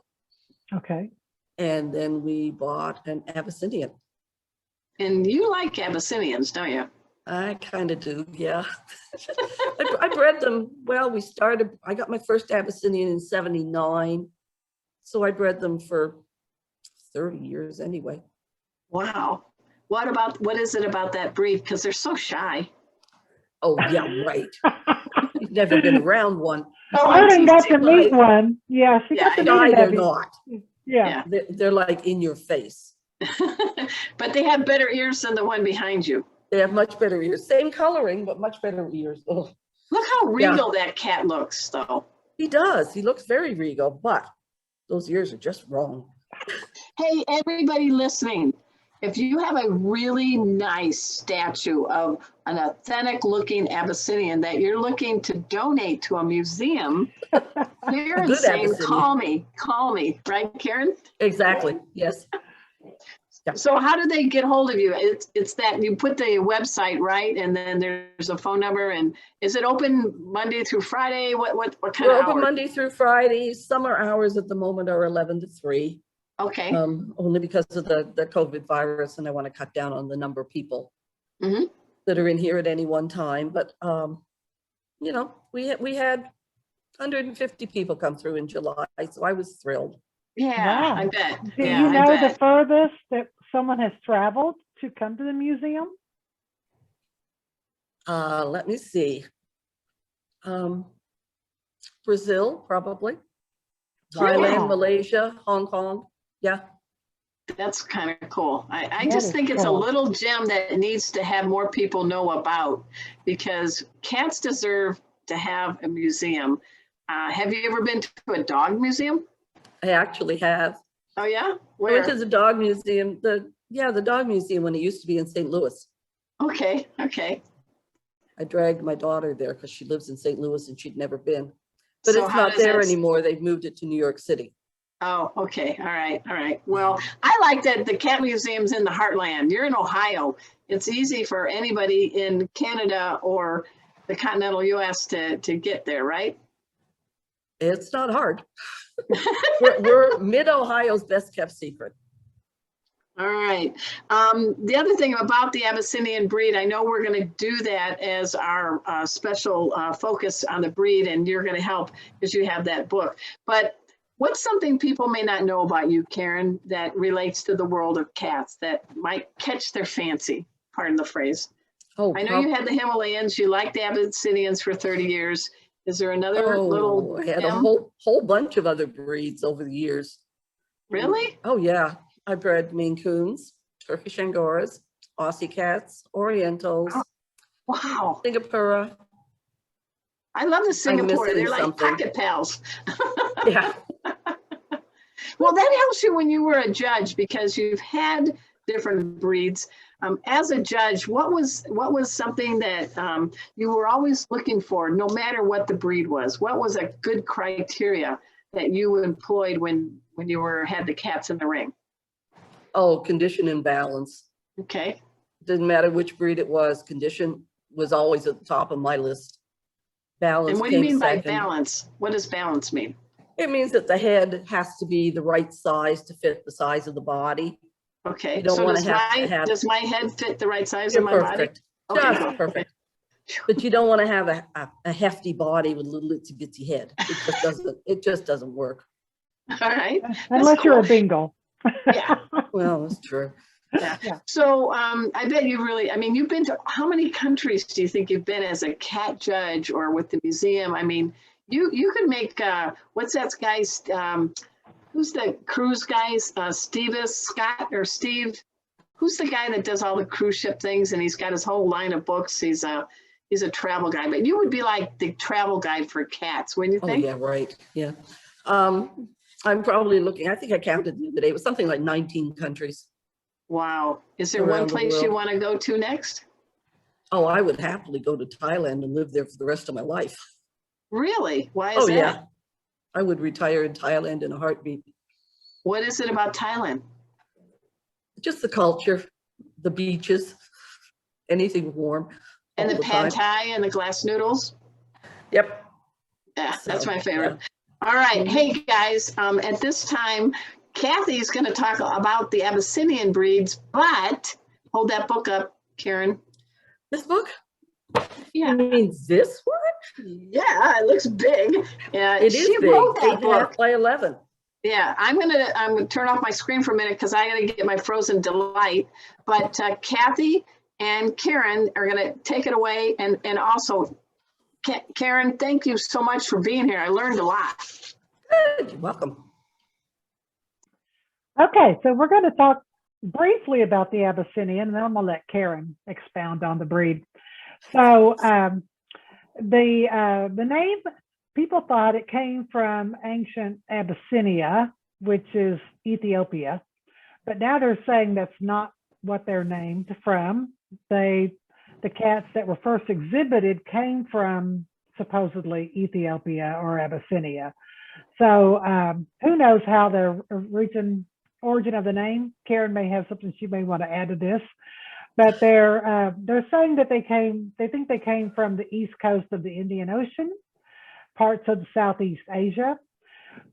Okay. and then we bought an Abyssinian. And you like Abyssinians, don't you? I kind of do, yeah. I bred them. Well, I got my first Abyssinian in '79. So I bred them for 30 years anyway. Wow. What is it about that breed? Because they're so shy. Oh, yeah, right. You've never been around one. Oh, I'm Arden got to teasing. meet one. Yeah, she Yeah, got to No, meet they're Abby. not. Yeah. They're like in your face. But they have better ears than the one behind you. They have much better ears. Same coloring, but much better ears. Oh, Look how regal that cat looks, though. he does. He looks very regal, but those ears are just wrong. Hey, everybody listening, if you have a really nice statue of an authentic looking Abyssinian that you're looking to donate to a museum, Karen's good saying, Abyssinian. call me, right, Karen? Exactly. Yes. So how do they get hold of you? It's that you put the website, right? And then there's a phone number, and is it open Monday through Friday? What kind We're of open hours? Monday through Friday. Summer hours at the moment are 11 to 3. Okay. Only because of the COVID virus, and I want to cut down on the number of people Mhm. that are in here at any one time. But you know, we had 150 people come through in July, so I was thrilled. Yeah, Wow. I bet. Do Yeah, you I know the bet. furthest that someone has traveled to come to the museum? Let me see. Brazil, probably. Thailand, Really? Malaysia, Hong Kong. Yeah. That's kind of cool. I That just is think it's a cool. little gem that needs to have more people know about, because cats deserve to have a museum. Have you ever been to a dog museum? I actually have. Oh yeah, I went where? to the dog museum, the dog museum when it used to be in St. Louis. Okay. I dragged my daughter there because she lives in St. Louis and she'd never been. But So it's how not does there that- anymore. They've moved it to New York City. Oh, okay. All right. Well, I like that the cat museum's in the heartland. You're in Ohio. It's easy for anybody in Canada or the continental US to get there, right? It's not hard. we're mid-Ohio's best kept secret. All right. The other thing about the Abyssinian breed, I know we're going to do that as our special focus on the breed, and you're going to help because you have that book. But what's something people may not know about you, Karen, that relates to the world of cats that might catch their fancy? Pardon the phrase. Oh, I know you had the Himalayans. You liked the Abyssinians for 30 years. Is there another little I had a gem? whole bunch of other breeds over the years. Really? Oh yeah, I bred Maine Coons, Turkish Angoras, Aussie cats, Orientals, Wow. Singapura. I love the Singapore. missing They're like something. pocket pals. Yeah. Well, that helps you when you were a judge because you've had different breeds. As a judge, what was something that you were always looking for, no matter what the breed was? What was a good criteria that you employed when you had the cats in the ring? Oh, condition and balance. Okay. Didn't matter which breed it was, condition was always at the top of my list. Balance And what do you came mean by second. balance? What does balance mean? It means that the head has to be the right size to fit the size of the body. Okay. You don't So want does to have does my head fit the right size you're of my body? perfect. Okay, Just good. perfect. But you don't want to have a hefty body with a little itsy bitsy head. It just doesn't work. All right. Unless you're a cool. bingle. Yeah. Well, that's true. Yeah. Yeah. So I bet you really, I mean, you've been to, how many countries do you think you've been as a cat judge or with the museum? I mean, you could make, what's that guy's, who's the cruise guys? Scott or Steve? Who's the guy that does all the cruise ship things and he's got his whole line of books? He's a travel guy, but you would be like the travel guide for cats, wouldn't you Oh, think? yeah, right. Yeah. I'm probably looking, I think I counted the other day, it was something like 19 countries. Wow. Is there one Around the place you world. want to go to next? Oh, I would happily go to Thailand and live there for the rest of my life. Really? Why is Oh, that? yeah. I would retire in Thailand in a heartbeat. What is it about Thailand? Just the culture, the beaches, anything warm. And all the time. pad thai and the glass noodles? Yep. Yeah, that's So, my favorite. yeah. All right. Mhm. Hey, guys, at this time, Kathy's going to talk about the Abyssinian breeds, but hold that book up, Karen. This book? Yeah. You mean this one? Yeah, it looks big. Yeah, It is she big, wrote that 8.5 book. by 11. Yeah, I'm gonna turn off my screen for a minute because I gotta get my frozen delight. But Kathy and Karen are gonna take it away, and also Karen, thank you so much for being here. I learned a lot. Good, you're welcome. Okay, so we're going to talk briefly about the Abyssinian, and then I'm going to let Karen expound on the breed. So the name, people thought it came from ancient Abyssinia, which is Ethiopia, but now they're saying that's not what they're named from. The cats that were first exhibited came from supposedly Ethiopia or Abyssinia. So who knows how the origin of the name. Karen may have something she may want to add to this, but they're saying that they think they came from the east coast of the Indian Ocean, parts of Southeast Asia.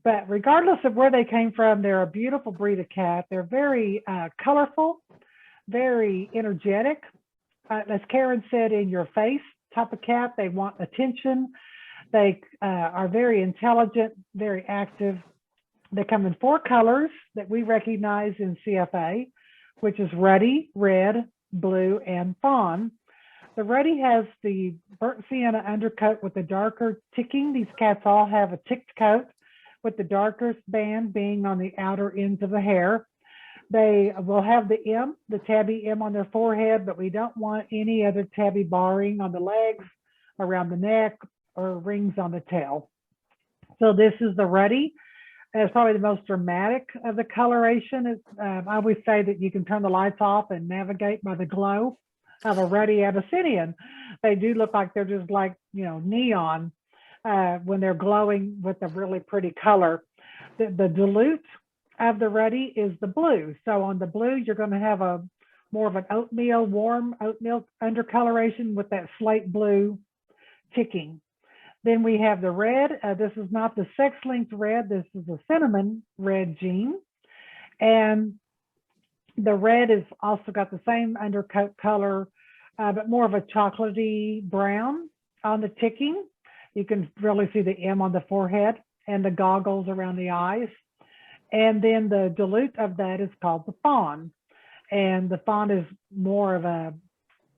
But regardless of where they came from, they're a beautiful breed of cat. They're very colorful, very energetic. As Karen said, in your face type of cat. They want attention. They are very intelligent, very active. They come in 4 colors that we recognize in CFA, which is ruddy, red, blue, and fawn. The ruddy has the burnt sienna undercoat with the darker ticking. These cats all have a ticked coat with the darkest band being on the outer ends of the hair. They will have the M, the tabby M on their forehead, but we don't want any other tabby barring on the legs, around the neck, or rings on the tail. So this is the ruddy. It's probably the most dramatic of the coloration. I always say that you can turn the lights off and navigate by the glow of a ruddy Abyssinian. They do look like they're just like, neon when they're glowing with a really pretty color. The dilute of the ruddy is the blue. So on the blue, you're going to have more of an warm oatmeal undercoloration with that slate blue ticking. Then we have the red. This is not the sex-linked red. This is a cinnamon red gene. And the red is also got the same undercoat color, but more of a chocolatey brown on the ticking. You can really see the M on the forehead and the goggles around the eyes. And then the dilute of that is called the fawn. And the fawn is more of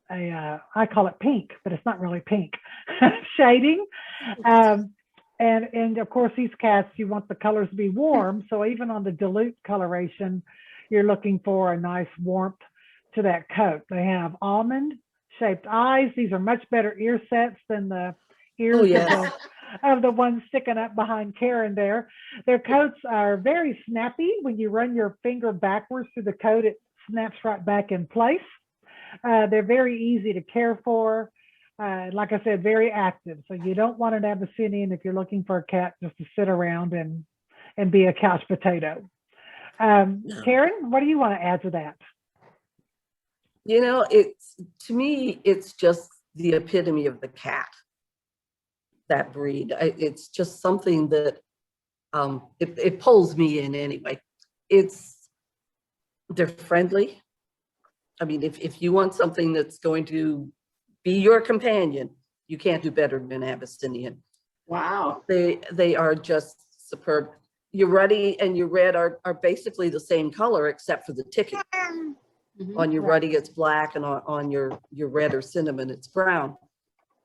I call it pink, but it's not really pink, shading. And of course, these cats, you want the colors to be warm. So even on the dilute coloration, you're looking for a nice warmth to that coat. They have almond shaped eyes. These are much better ear sets than the ears of the ones sticking up behind Karen there. Their coats are very snappy. When you run your finger backwards through the coat, it snaps right back in place. They're very easy to care for. Like I said, very active. So you don't want an Abyssinian if you're looking for a cat just to sit around and be a couch potato. Karen, what do you want to add to that? You know, to me, it's just the epitome of the cat, that breed. It's just something that it pulls me in anyway. They're friendly. I mean, if you want something that's going to be your companion, you can't do better than an Abyssinian. Wow. They are just superb. Your ruddy and your red are basically the same color except for the ticking. Mhm. On your ruddy, it's black, and on your red or cinnamon, it's brown.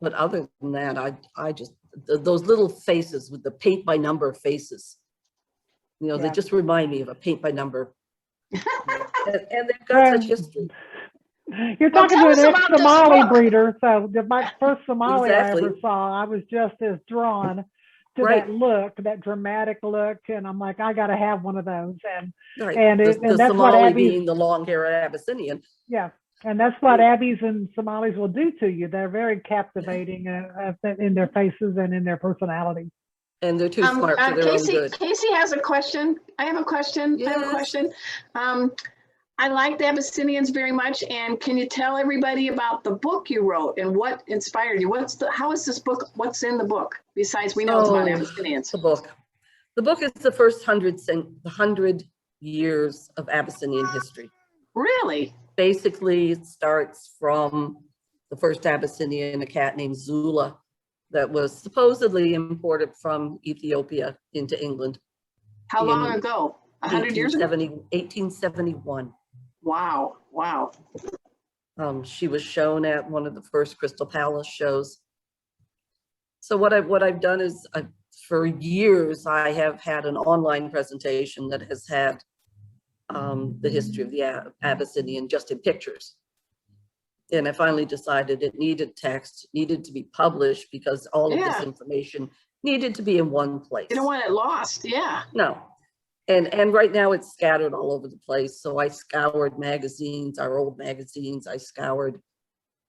But other than that, I just, those little faces with the paint by number faces, you know, they just remind me of a paint by number. and they've got such history. You're talking to an ex-Somali book. breeder, so my first Somali Exactly. I ever saw, I was just as drawn to Right. that look, that dramatic look, and I'm like, I got to have one of those. And Right. and The that's what Somali Abby's, being the long hair Abyssinian. yeah, and that's what Abby's and Somalis will do to you. They're very captivating in their faces and in their personality. And they're too smart for their own good. Casey has a question. I have a question. Yes. I have a question. I like the Abyssinians very much. And can you tell everybody about the book you wrote and what inspired you? How is this book? What's in the book besides we know it's about Abyssinians? The book is the first 100 years of Abyssinian history. Really? Basically, it starts from the first Abyssinian, a cat named Zula, that was supposedly imported from Ethiopia into England. How long ago? 100 years ago? 1871. Wow. Wow. She was shown at one of the first Crystal Palace shows. So what I've done is, for years, I have had an online presentation that has had the history of the Abyssinian just in pictures. And I finally decided it needed text, needed to be published, because all of this information needed to be in one place. You don't want it lost, yeah. No. And right now it's scattered all over the place. So I scoured magazines, our old magazines. I scoured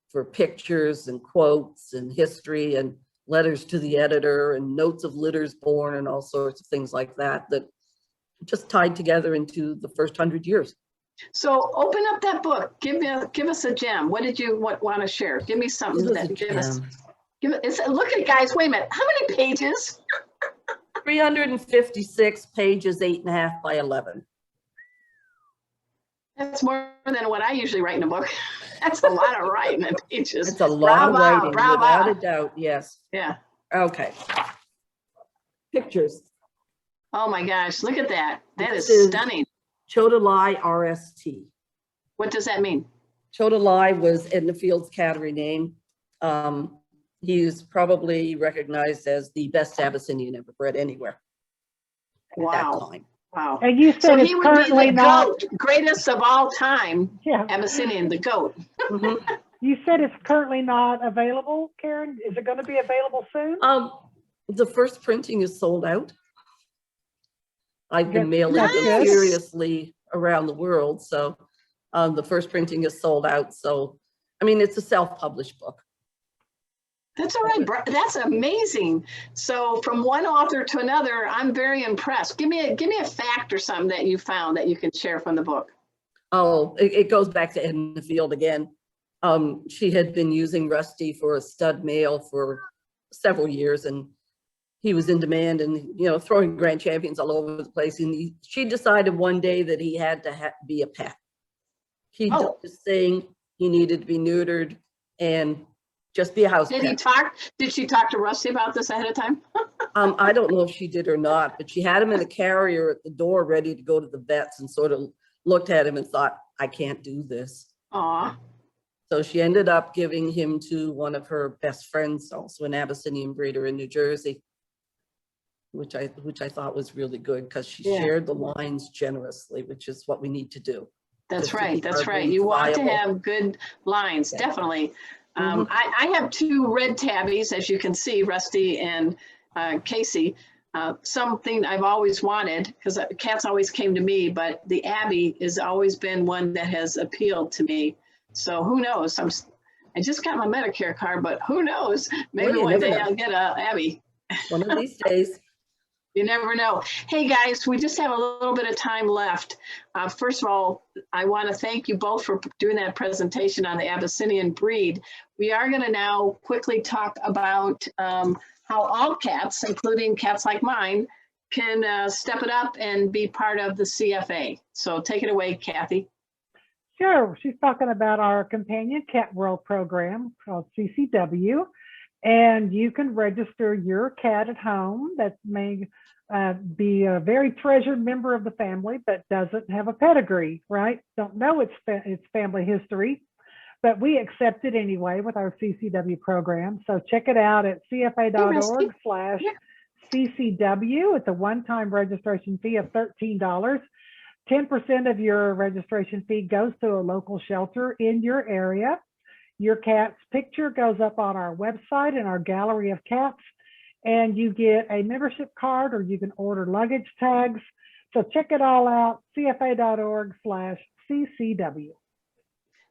for pictures and quotes and history and letters to the editor and notes of litters born and all sorts of things like that, that just tied together into the first 100 years. So open up that book. Give us a gem. What did you want to share? Give me something that give us. Look at it, guys. Wait a minute. How many pages? 356 pages, 8.5 by 11. That's more than what I usually write in a book. That's a lot of writing in pages. It's a lot of writing, without a doubt. Yes. Yeah. Okay. Pictures. Oh my gosh, look at that. That is stunning. Chodolai RST. What does that mean? Chodolai was Edna Field's cattery name. He's probably recognized as the best Abyssinian ever bred anywhere. Wow. At that time. Wow. And you said so it's he would currently be the not goat, greatest of all time. Yeah. Abyssinian, the goat. Mm-hmm. You said it's currently not available, Karen. Is it going to be available soon? The first printing is sold out. I've been mailing them seriously around the world. So the first printing is sold out. So, I mean, it's a self-published book. That's all right. That's amazing. So from one author to another, I'm very impressed. Give me a fact or something that you found that you can share from the book. Oh, it goes back to Edna Field again. She had been using Rusty for a stud male for several years, and he was in demand and, you know, throwing grand champions all over the place. And she decided one day that he had to be a pet. He was saying he needed to be neutered and just be a house pet. Did she talk to Rusty about this ahead of time? I don't know if she did or not, but she had him in a carrier at the door ready to go to the vets, and sort of looked at him and thought, I can't do this. Aw. So she ended up giving him to one of her best friends, also an Abyssinian breeder in New Jersey, which I thought was really good, because she shared the lines generously, which is what we need to do. That's right. That's right. You want to have good lines, definitely. I have two red tabbies, as you can see, Rusty and Casey. Something I've always wanted, because cats always came to me, but the Abby has always been one that has appealed to me. So who knows? I just got my Medicare card, but who knows? Maybe one day I'll get a Abby. One of these days. You never know. Hey guys, we just have a little bit of time left. First of all, I want to thank you both for doing that presentation on the Abyssinian breed. We are going to now quickly talk about how all cats, including cats like mine, can step it up and be part of the CFA. So take it away, Kathy. Sure. She's talking about our Companion Cat World program called CCW. And you can register your cat at home that may be a very treasured member of the family, but doesn't have a pedigree, right? Don't know its family history, but we accept it anyway with our CCW program. So check it out at cfa.org/CCW. It's a one-time registration fee of $13. 10% of your registration fee goes to a local shelter in your area. Your cat's picture goes up on our website in our gallery of cats, and you get a membership card, or you can order luggage tags. So check it all out, cfa.org/CCW.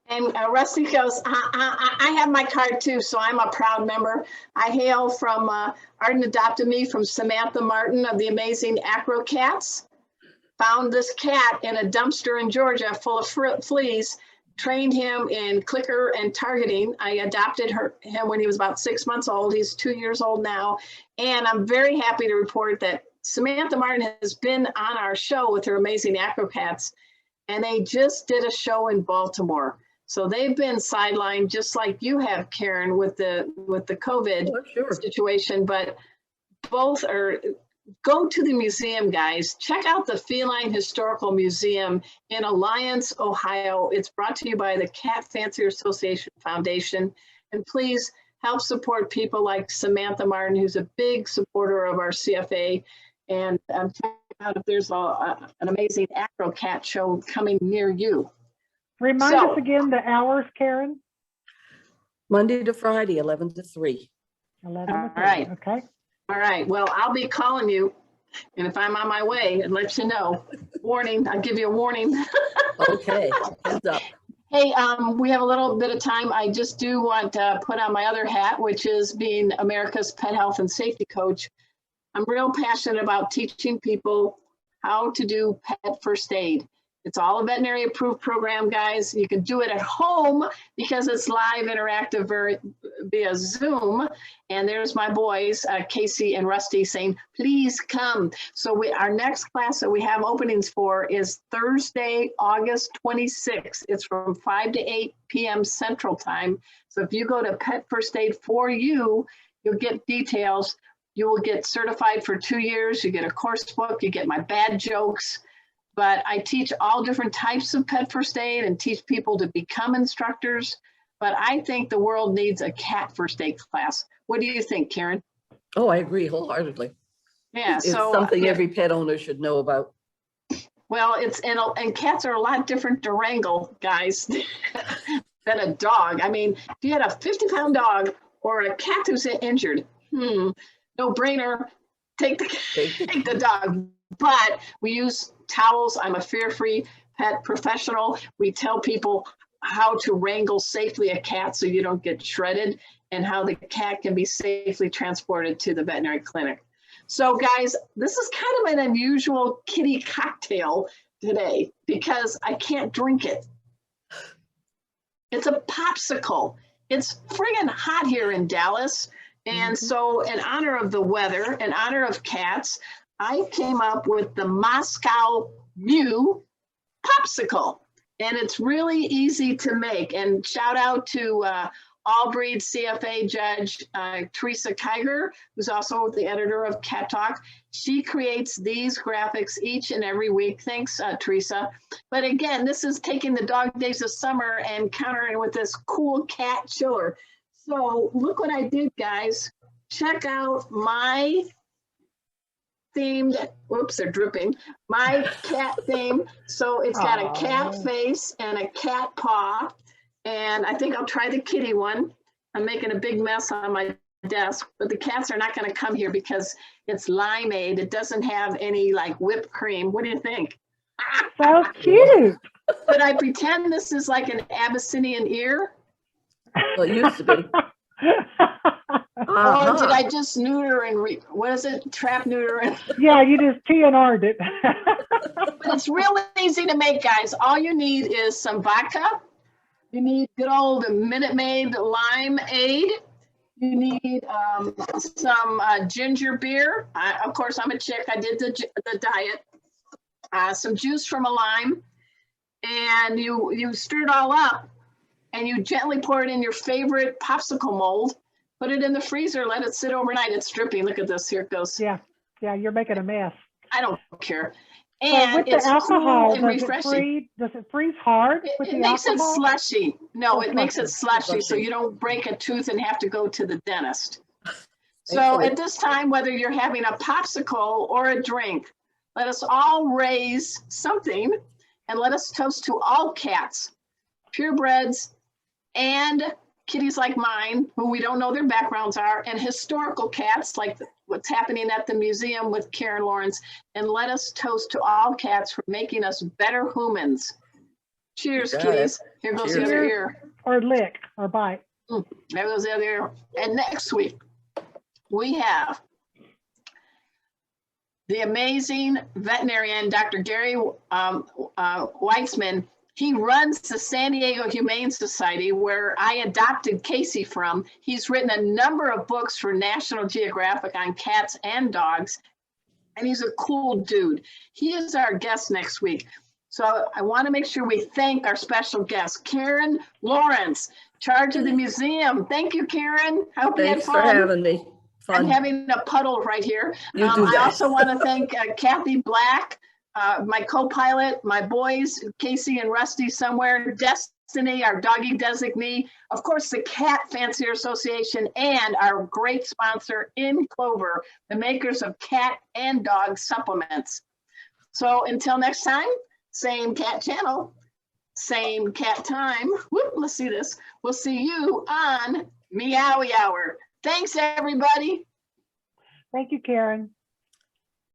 And Rusty goes, I have my card too, so I'm a proud member. I hail from, Arden adopted me from Samantha Martin of the Amazing Acro Cats. Found this cat in a dumpster in Georgia full of fleas. Trained him in clicker and targeting. I adopted him when he was about 6 months old. He's 2 years old now. And I'm very happy to report that Samantha Martin has been on our show with her Amazing Acro Cats. And they just did a show in Baltimore. So they've been sidelined just like you have, Karen, with the COVID situation. But both are, go to the museum, guys. Check out the Feline Historical Museum in Alliance, Ohio. It's brought to you by the Cat Fancier Association Foundation. And please help support people like Samantha Martin, who's a big supporter of our CFA. And check out if there's an amazing Acro Cat show coming near you. Remind us again the hours, Karen. Monday to Friday, 11 to 3. 11 to 3. All right. Okay. All right, well, I'll be calling you, and if I'm on my way, and let you know. Warning, I'll give you a warning. Okay, heads up. Hey, we have a little bit of time. I just do want to put on my other hat, which is being America's Pet Health and Safety Coach. I'm real passionate about teaching people how to do pet first aid. It's all a veterinary approved program, guys. You can do it at home because it's live interactive via Zoom. And there's my boys, Casey and Rusty, saying, please come. So our next class that we have openings for is Thursday, August 26th. It's from 5 to 8 p.m. Central Time. So if you go to Pet First Aid for You, you'll get details. You will get certified for 2 years. You get a course book. You get my bad jokes. But I teach all different types of pet first aid and teach people to become instructors. But I think the world needs a cat first aid class. What do you think, Karen? Oh, I agree wholeheartedly. Yeah, it's so something every pet owner should know about. Well, and cats are a lot different to wrangle, guys, than a dog. I mean, if you had a 50-pound dog or a cat who's injured, no brainer, take the dog. But we use towels. I'm a fear-free pet professional. We tell people how to wrangle safely a cat so you don't get shredded, and how the cat can be safely transported to the veterinary clinic. So guys, this is kind of an unusual kitty cocktail today because I can't drink it. It's a popsicle. It's friggin' hot here in Dallas. And so in honor of the weather, in honor of cats, I came up with the Moscow Mew popsicle, and it's really easy to make. And shout out to All Breeds CFA judge Teresa Kiger, who's also the editor of Cat Talk. She creates these graphics each and every week. Thanks, Teresa. But again, this is taking the dog days of summer and countering with this cool cat chiller. So look what I did, guys. Check out my themed, whoops, they're dripping, my cat theme. So it's got a cat face and a cat paw. And I think I'll try the kitty one. I'm making a big mess on my desk, but the cats are not going to come here because it's limeade. It doesn't have any like whipped cream. What do you think? So cute. But I pretend this is like an Abyssinian ear. Well, it used to be. Or did I just neuter and what is it? Trap, neuter, and Yeah, you just TNR'd it. but it's really easy to make, guys. All you need is some vodka. You need good old Minute Maid limeade. You need some ginger beer. Of course, I'm a chick. I did the diet. Some juice from a lime. And you stir it all up. And you gently pour it in your favorite popsicle mold. Put it in the freezer. Let it sit overnight. It's dripping. Look at this. Here it goes. Yeah, you're making a mess. I don't care. So And with it's the alcohol, cool and refreshing. does it freeze hard with It the makes it alcohol? slushy. No, Oh, it makes it slushy, so Slushy. you don't break a tooth and have to go to the dentist. So Excellent. at this time, whether you're having a popsicle or a drink, let us all raise something and let us toast to all cats, purebreds, and kitties like mine, who we don't know their backgrounds are, and historical cats like what's happening at the museum with Karen Lawrence, and let us toast to all cats for making us better humans. Cheers, You got kitties. Here goes the Cheers. other ear. Or lick or bite? There goes the other ear. And next week, we have the amazing veterinarian, Dr. Gary Weitzman. He runs the San Diego Humane Society, where I adopted Casey from. He's written a number of books for National Geographic on cats and dogs, and he's a cool dude. He is our guest next week. So I want to make sure we thank our special guest, Karen Lawrence, charge of the museum. Thank you, Karen. I hope you had Thanks for fun. having me. I'm Fun. having a puddle right here. You do I that. also want to thank Kathy Black, my co-pilot, my boys, Casey and Rusty somewhere, Destiny, our doggy designee, of course, the Cat Fancier Association, and our great sponsor, In Clover, the makers of cat and dog supplements. So until next time, same cat channel, same cat time. Whoop, let's see this. We'll see you on Meowy Hour. Thanks, everybody. Thank you, Karen.